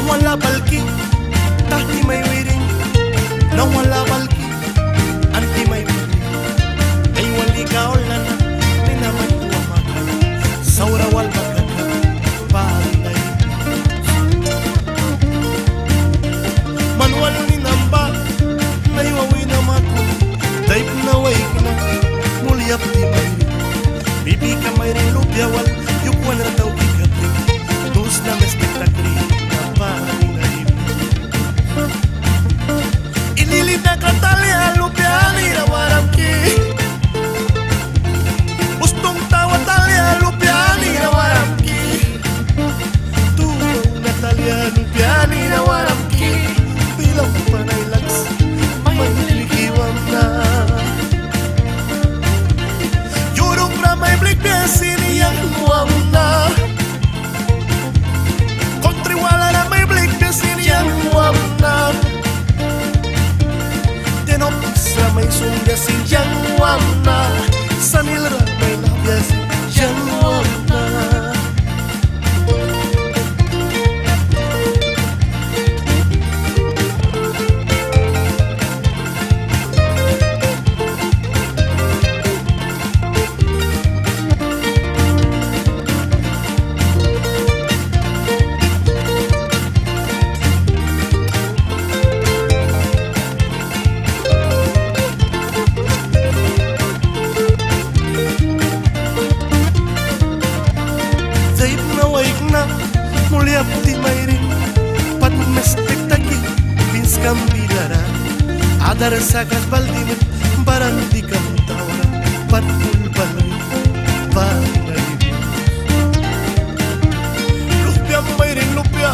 wala balki tahti may wiring na wala balki anti may wiring ay wali kaulan ni naman tuwamakan saura wal magkaka parinay manual ni namba na iwawi na mako type na wake na muliap di may bibi ka may rin lubyawal yukwan na daw ikatri dus na may spektakli na parinay inilita katalya lubyani na waramki ustong tawa talya lubyani na waramki tuwaw na talya lubyani na waramki bilang panay lags may likiwam na yurong ramay blik biyasin iyang muwam na kontriwala na may blik biyasin iyang muwam na tenok sa may sunggasin iyang muwam na sanil ramay labyasin iyang muwam na muliap di mayrin pat mestektaki pins kambilara adar sakas baldin baran di kamtawra pat bulbalin balay lupya mayrin lupya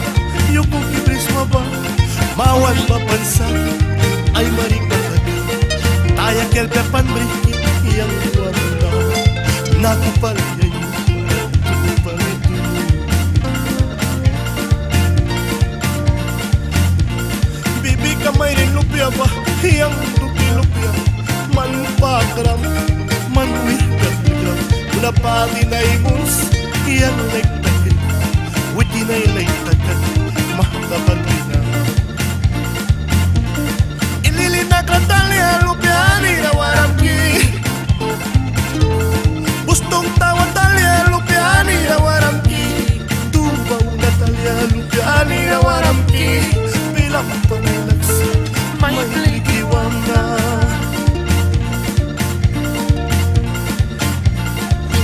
yuko kibris maba mawan bapansa ay maring bakagi taya kelpe panbriki yang wanda nakupal yayu kamay rin lupya ba yang lupi-lupya man pakram man wikatgram una pati na imus yang lektakin witi na ilektakan mahtapan na ililina katalya lupyani na waramki bustong tawa talya lupyani na waramki tubaw na talya lupyani na waramki bilang panilags may likiwam na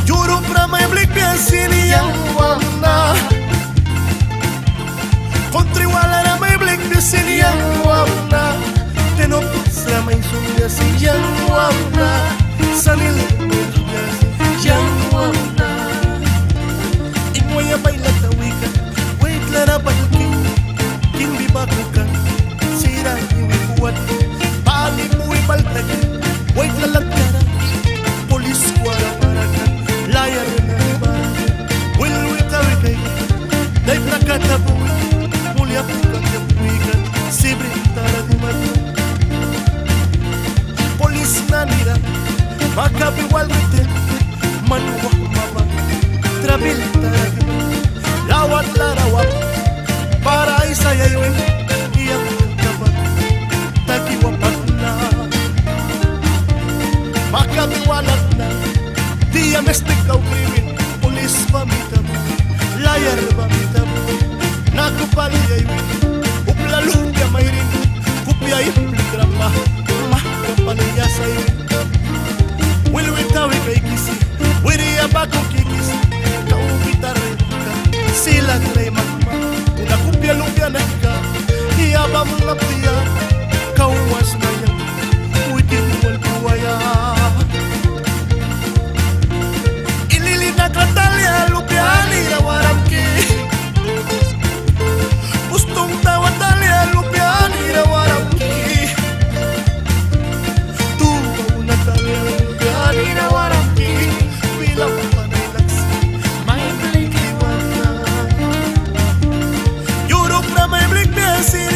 Europe na may blik biyasin iyang muwam na kontriwala na may blik biyasin iyang muwam na tenopos na may sunggas iyang muwam na sanili may sunggas iyang muwam na imoy abay latawikan wait la na balking king bibakukan sira iwi buat bali muy baltag wait lalagkara polis wala marakan layar na barakan wilwi kawikay dahil nakatabuwi muliap kang wikan sibre tara di mata polis na nira makabiwal rite manuwak mabang trabil tara di mata lawat larawak para isayaywin iyang kabat tagiwapat na makabiwalat na di amestik kaw krimin pulis pamitam layar pamitam nakupalyayawin uplalong kamayrin kupyayin pligrama mahkapaliyasayawin wilwitawi kay kisi wiriya bakong kikisi kaubitarrin ka sila nilay magma una kupya-lumpya na ka iyabam na piya kawas na yan uitin wal kuwaya ililina katalya lupiani na waramki ustong tawa talya lupiani na waramki tuwaw na talya lupiani na waramki bilang panilags may balikiwan na Europe na may blik biyasin